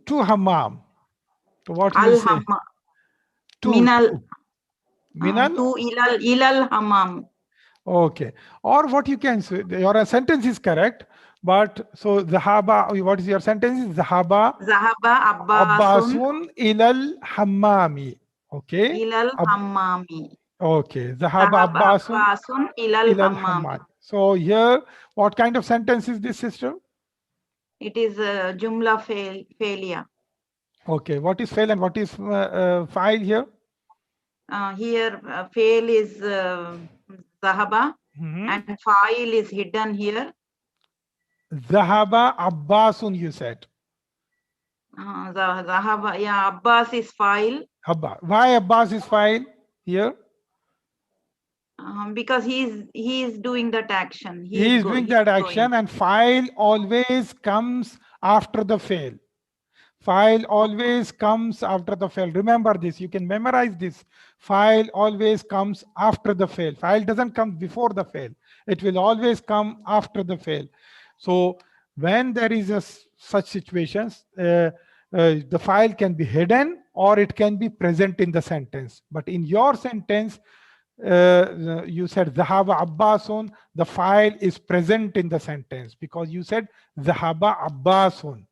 To hammam. So what you say? Minal. Minal? To ilal hammam. Okay. Or what you can say, your sentence is correct, but so Zahaba, what is your sentence? Zahaba Abbasun ilal hammami. Okay. Ilal hammami. Okay. Zahaba Abbasun ilal hammami. So here, what kind of sentence is this, sister? It is jumla failure. Okay. What is fail and what is file here? Here fail is Zahaba and file is hidden here. Zahaba Abbasun, you said. Zahaba, yeah, Abbas is file. Why Abbas is file here? Because he is doing that action. He is doing that action, and file always comes after the fail. File always comes after the fail. Remember this. You can memorize this. File always comes after the fail. File doesn't come before the fail. It will always come after the fail. So when there is such situations, the file can be hidden or it can be present in the sentence. But in your sentence, you said Zahaba Abbasun, the file is present in the sentence because you said Zahaba Abbasun.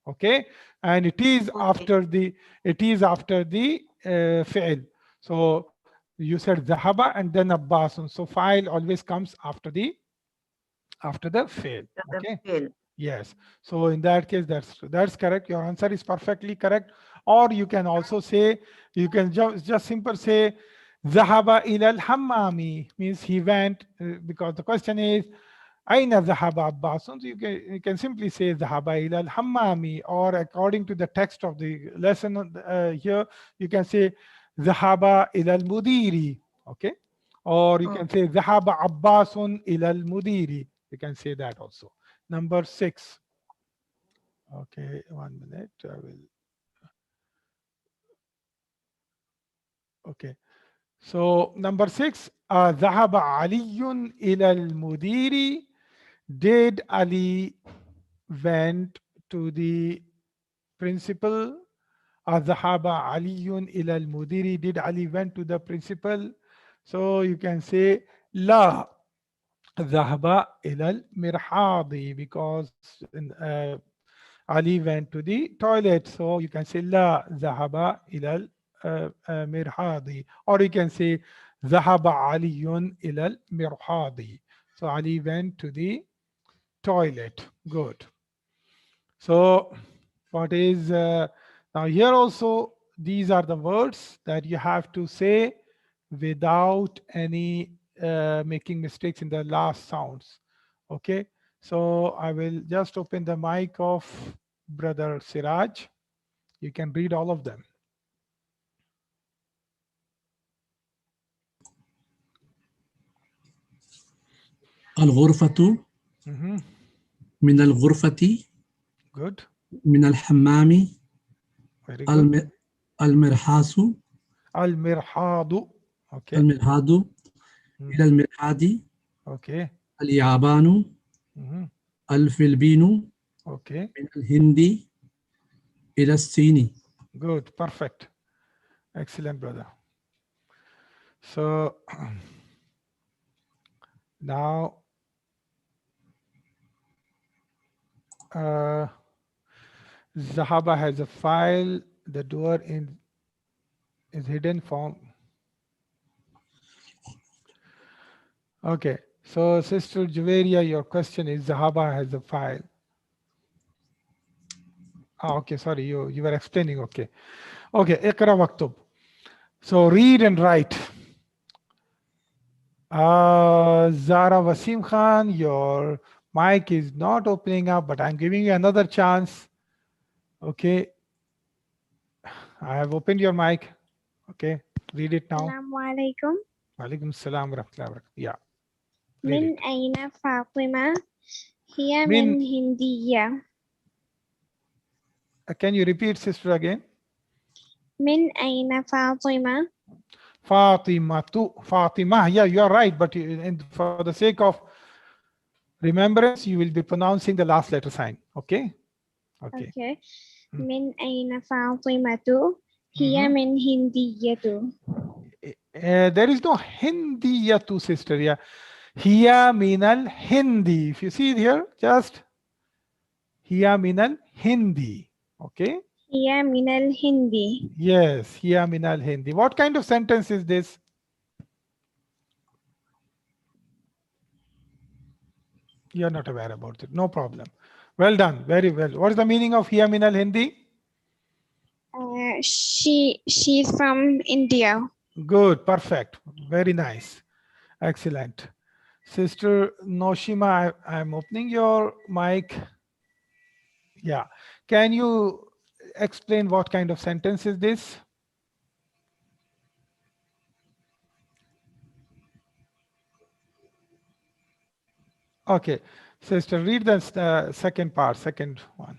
Okay, and it is after the fi'l. So you said dhahaba and then abbasun. So fa'il always comes after the fi'l. Okay. Fail. Yes. So in that case, that's correct. Your answer is perfectly correct. Or you can also say, you can just simple say, Zahaba ila al-hammami, means he went, because the question is, Aina Zahaba Abbasun. So you can simply say Zahaba ila al-hammami, or according to the text of the lesson here, you can say Zahaba ila al-mudiri. Okay. Or you can say Zahaba Abbasun ila al-mudiri. You can say that also. Number 6. Okay, 1 minute. I will. Okay. So number 6. ذهب علي إلى المدير. Did Ali went to the principal? ذهب علي إلى المدير. Did Ali went to the principal? So you can say لا ذهب إلى المرحاض, because Ali went to the toilet. So you can say لا ذهب إلى المرحاض, or you can say ذهب علي إلى المرحاض. So Ali went to the toilet. Good. So what is now here also, these are the words that you have to say without any making mistakes in the last sounds. Okay. So I will just open the mic of Brother Siraj. You can read all of them. الغرفة من الغرفة. Good. من الحمام. Very good. المرحاض. المرحاض. Okay. المرحاض إلى المرحاض. Okay. اليابان. الفلبين. Okay. من الهند إلى الصين. Good. Perfect. Excellent, brother. So now Zahaba has a file. The door is hidden from. Okay. So Sister Juveria, your question is Zahaba has a file. Okay. Sorry, you were explaining. Okay. Okay. Iqra waktub. So read and write. Zara Wasim Khan, your mic is not opening up, but I'm giving you another chance. Okay. I have opened your mic. Okay. Read it now. Assalamu alaikum. Walaikum salam wa rahmatullahi wa barakatuh. Yeah. Min aina Fatima? Hiya min Hindiya. Can you repeat, sister, again? Min aina Fatima? Fatima. Yeah, you are right. But for the sake of remembrance, you will be pronouncing the last letter sign. Okay? Okay. Min aina Fatimatu? Hiya min Hindiyatu. There is no Hindiyatu, sister. Yeah. Hiya min al Hindi. If you see it here, just Hiya min al Hindi. Okay? Hiya min al Hindi. Yes, Hiya min al Hindi. What kind of sentence is this? You are not aware about it. No problem. Well done. Very well. What is the meaning of Hiya min al Hindi? She's from India. Good. Perfect. Very nice. Excellent. Sister Noshima, I'm opening your mic. Yeah. Can you explain what kind of sentence is this? Okay. Sister, read the second part, second one.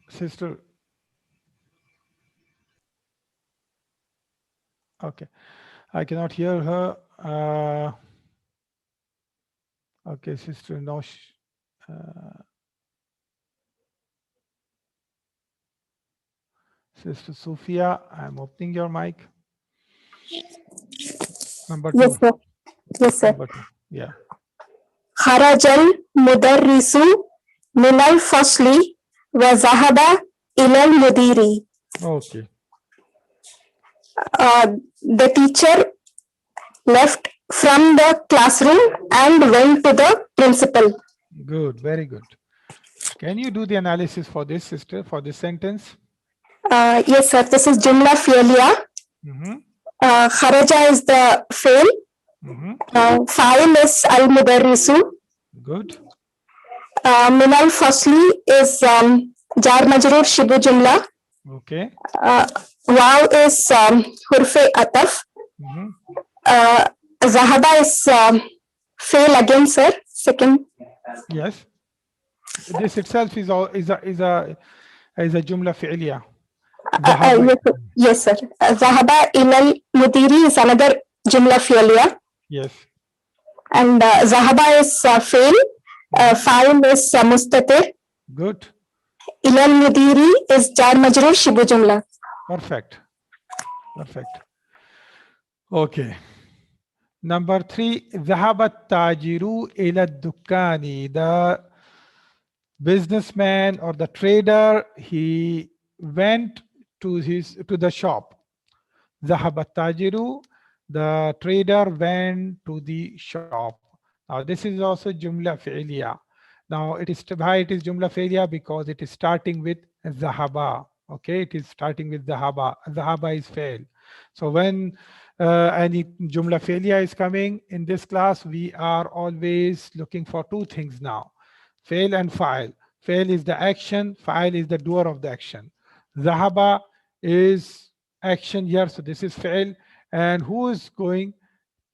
Sister. Okay. I cannot hear her. Okay, Sister Nosh. Sister Sophia, I'm opening your mic. Number 2. Yes, sir. Yes, sir. Number 2. Yeah. خرج المدرس من الفصل وذهب إلى المدير. Okay. The teacher left from the classroom and went to the principal. Good, very good. Can you do the analysis for this, sister, for this sentence? Yes, sir. This is Jumla Fi'liya. Kharaja is the fail. Fa'il is al-mudarrisu. Good. Min al-fasli is jar majroor shibu jumla. Okay. Waw is hurfe ataf. Zahaba is fail again, sir. Second. Yes. This itself is a jumla fi'liya. Yes, sir. Zahaba ilal mudiri is another jumla fi'liya. Yes. And Zahaba is fail. Fa'il is mustatir. Good. Ilal mudiri is jar majroor shibu jumla. Perfect. Perfect. Okay. Number 3, ذهب التاجر إلى الدكان. The businessman or the trader, he went to the shop. ذهب التاجر, the trader went to the shop. Now this is also jumla fi'liya. Now why it is jumla fi'liya? Because it is starting with ذهب. Okay, it is starting with ذهب. ذهب is fail. So when any jumla fi'liya is coming in this class, we are always looking for two things now: fail and fa'il. Fail is the action, fa'il is the doer of the action. Zahaba is action here, so this is fail. And who is going?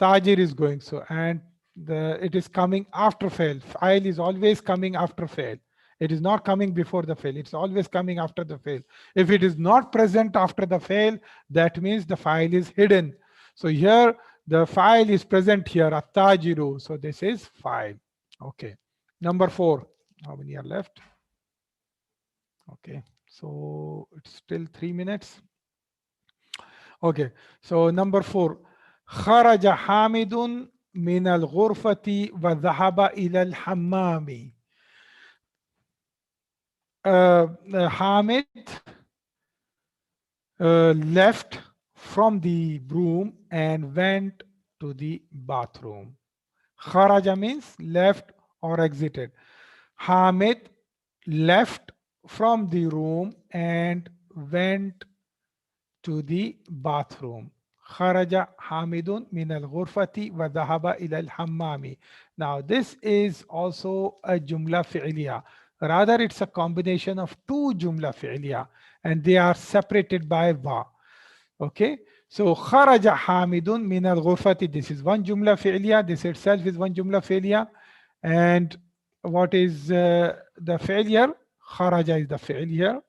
Tajir is going. So and it is coming after fail. Fa'il is always coming after fail. It is not coming before the fail. It's always coming after the fail. If it is not present after the fail, that means the fa'il is hidden. So here the fa'il is present here, at-tajiru. So this is fa'il. Okay. Number 4. How many are left? Okay. So it's still 3 minutes. Okay. So number 4. خرج حامد من الغرفة وذهب إلى الحمام. Hamid left from the room and went to the bathroom. Kharaja means left or exited. Hamid left from the room and went to the bathroom. Kharaja Hamidun min al-ghurfati wa dhahaba ila al-hammami. Now this is also a jumla fi'liya. Rather, it's a combination of two jumla fi'liya, and they are separated by wa. Okay, so kharaja Hamidun min al-ghurfati. This is one jumla fi'liya. This itself is one jumla fi'liya. And what is the failure? Kharaja is the failure,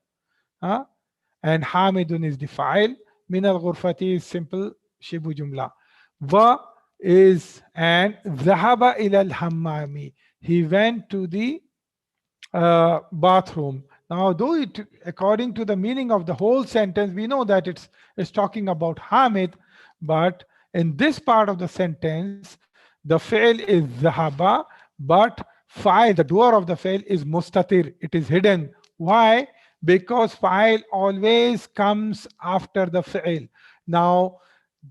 and Hamidun is the fa'il. Min al-ghurfati is simple shibu jumla. Wa is and dhahaba ila al-hammami. He went to the bathroom. Now, though according to the meaning of the whole sentence, we know that it's talking about Hamid, but in this part of the sentence, the fail is dhahaba, but fa'il, the doer of the fail, is mustatir. It is hidden. Why? Because fa'il always comes after the fail. Now,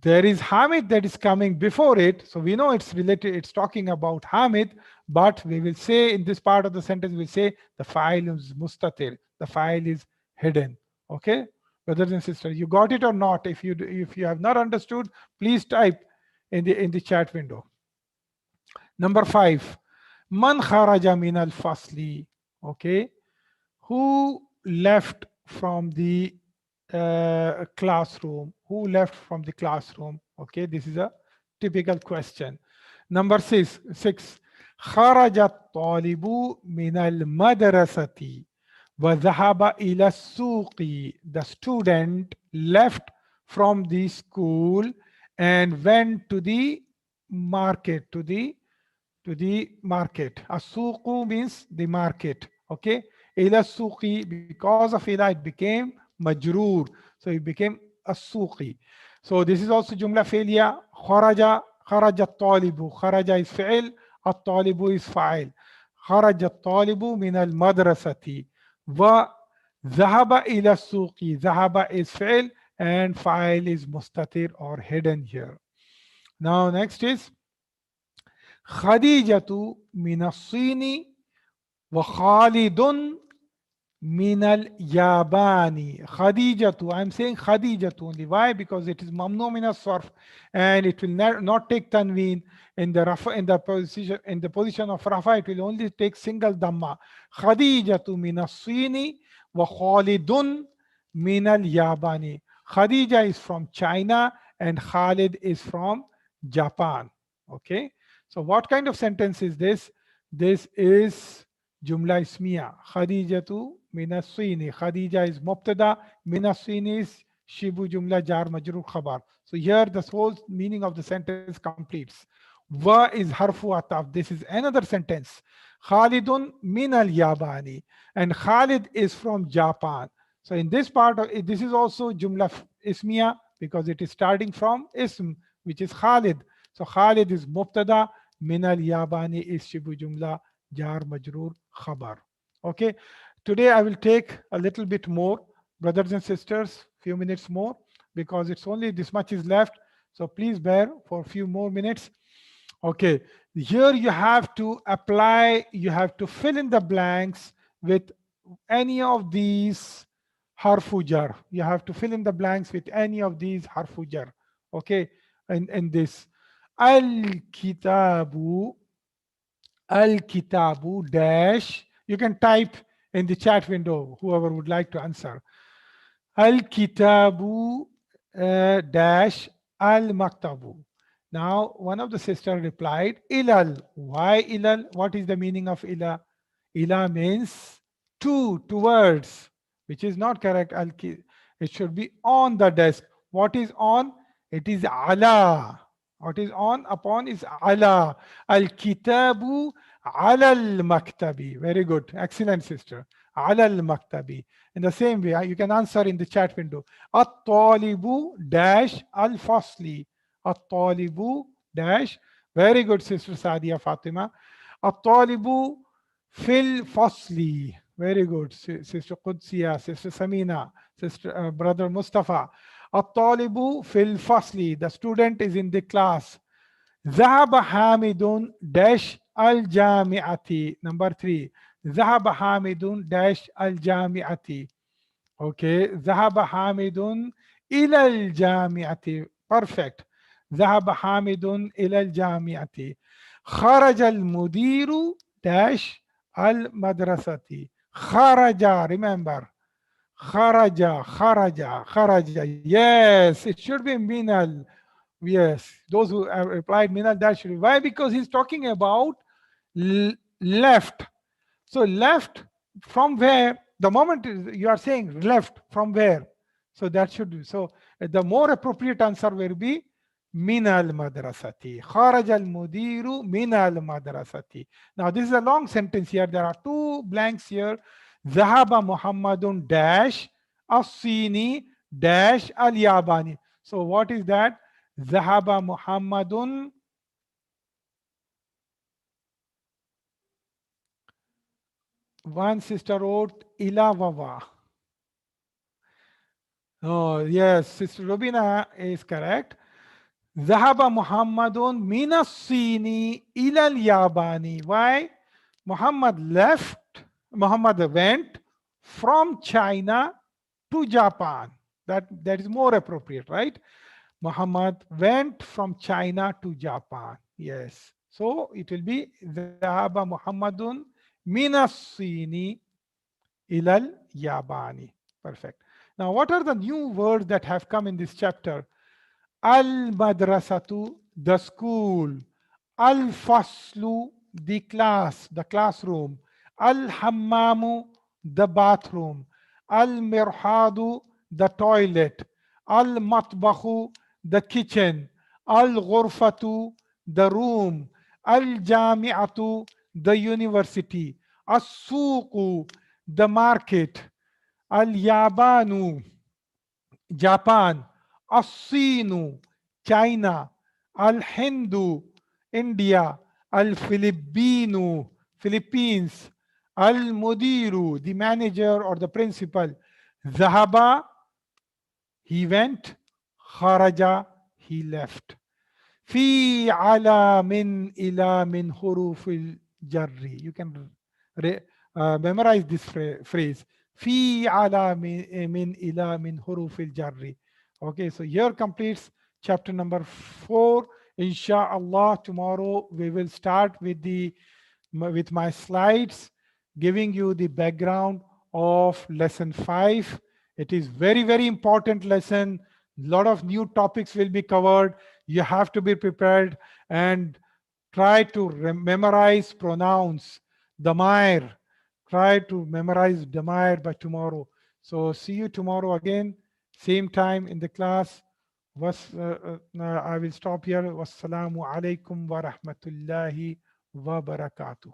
there is Hamid that is coming before it. So we know it's related, it's talking about Hamid, but we will say in this part of the sentence, we'll say the fa'il is mustatir. The fa'il is hidden. Okay, brothers and sisters, you got it or not? If you have not understood, please type in the chat window. Number 5, man kharaja min al-fasli. Okay, who left from the classroom? Who left from the classroom? Okay, this is a typical question. Number 6, خرج الطالب من المدرسة وذهب إلى السوق. The student left from the school and went to the market, to the market. السوق means the market. Okay, إلى السوق, because of إلى it became majroor, so it became السوق. So this is also jumla fi'liya. خرج الطالب. خرج is fi'il, الطالب is fa'il. خرج الطالب من المدرسة. وذهب إلى السوق. ذهب is fi'il and fa'il is mustatir or hidden here. Now next is خديجة من الصين وخالد من اليابان. خديجة, I'm saying خديجة only. Why? Because it is mamnu min as-sarf and it will not take tanween in the rafa, in the position of rafa. It will only take single dhamma. خديجة من الصين وخالد من اليابان. Khadija is from China and Khalid is from Japan. Okay, so what kind of sentence is this? This is Jumla Ismiya. Khadijatu Minaswini. Khadija is Mubtada. Minaswini is Shibu Jumla Jar Majrur Khabar. So here the whole meaning of the sentence completes. Wa is Harfu Ataf. This is another sentence. Khalidun min al Yabani. And Khalid is from Japan. So in this part of it, this is also Jumla Ismiya because it is starting from Ism, which is Khalid. So Khalid is Mubtada. Min al Yabani is Shibu Jumla Jar Majrur Khabar. Okay. Today I will take a little bit more, brothers and sisters, few minutes more, because it's only this much is left. So please bear for a few more minutes. Okay. Here you have to apply, you have to fill in the blanks with any of these harfu jar. You have to fill in the blanks with any of these harfu jar. Okay. And this al-kitabu dash. You can type in the chat window, whoever would like to answer. Al-kitabu dash al-maktabu. Now, one of the sisters replied, ilal. Why ilal? What is the meaning of ila? Ila means towards, which is not correct. It should be on the desk. What is on? It is ala. What is on upon is ala. Al-kitabu ala al-maktabi. Very good. Excellent, sister. Ala al-maktabi. In the same way, you can answer in the chat window. At-talibu dash al-fasli. At-talibu dash. Very good, sister Sadia Fatima. At-talibu fil fasli. Very good, sister Qudsiya, sister Samina, sister brother Mustafa. At-talibu fil fasli. The student is in the class. Zahaba Hamidun dash al-jami'ati. Number 3. Zahaba Hamidun dash al-jami'ati. Okay. Zahaba Hamidun ila al-jami'ati. Perfect. Zahaba Hamidun ila al-jami'ati. Kharaj al-mudiru dash al-madrasati. Kharaja, remember. Kharaja. Yes, it should be minal. Yes, those who have replied minal, that should be. Why? Because he's talking about left. So left from where? The moment you are saying left from where? So that should be. So the more appropriate answer will be minal madrasati. Kharaj al mudiru minal madrasati. Now this is a long sentence here. There are 2 blanks here. Zahaba Muhammadun dash as-Sini dash al-Yabani. So what is that? Zahaba Muhammadun. One sister wrote ila wawa. Oh yes, sister Rubina is correct. Zahaba Muhammadun min as-Sini ila al-Yabani. Why? Muhammad went from China to Japan. That is more appropriate, right? Muhammad went from China to Japan. Yes. So it will be Zahaba Muhammadun Minasini ilal Yabani. Perfect. Now, what are the new words that have come in this chapter? Al-madrasatu, the school. Al-faslu, the class, the classroom. Al-hammamu, the bathroom. Al-mirhadu, the toilet. Al-matbahu, the kitchen. Al-ghurfatu, the room. Al-jami'atu, the university. As-suqu, the market. Al-yabanu, Japan. As-sinu, China. Al-hindu, India. Al-Filipino, Philippines. Al-Mudiru, the manager or the principal. Zahaba, he went. Kharaja, he left. Fi ala min ila min hurufil jarri. You can memorize this phrase. Fi ala min ila min hurufil jarri. Okay, so here completes chapter number 4. Inshallah, tomorrow we will start with my slides, giving you the background of lesson 5. It is very, very important lesson. A lot of new topics will be covered. You have to be prepared and try to memorize pronouns, damair. Try to memorize damair by tomorrow. So see you tomorrow again, same time in the class. I will stop here. Wassalamu alaikum wa rahmatullahi wa barakatuh.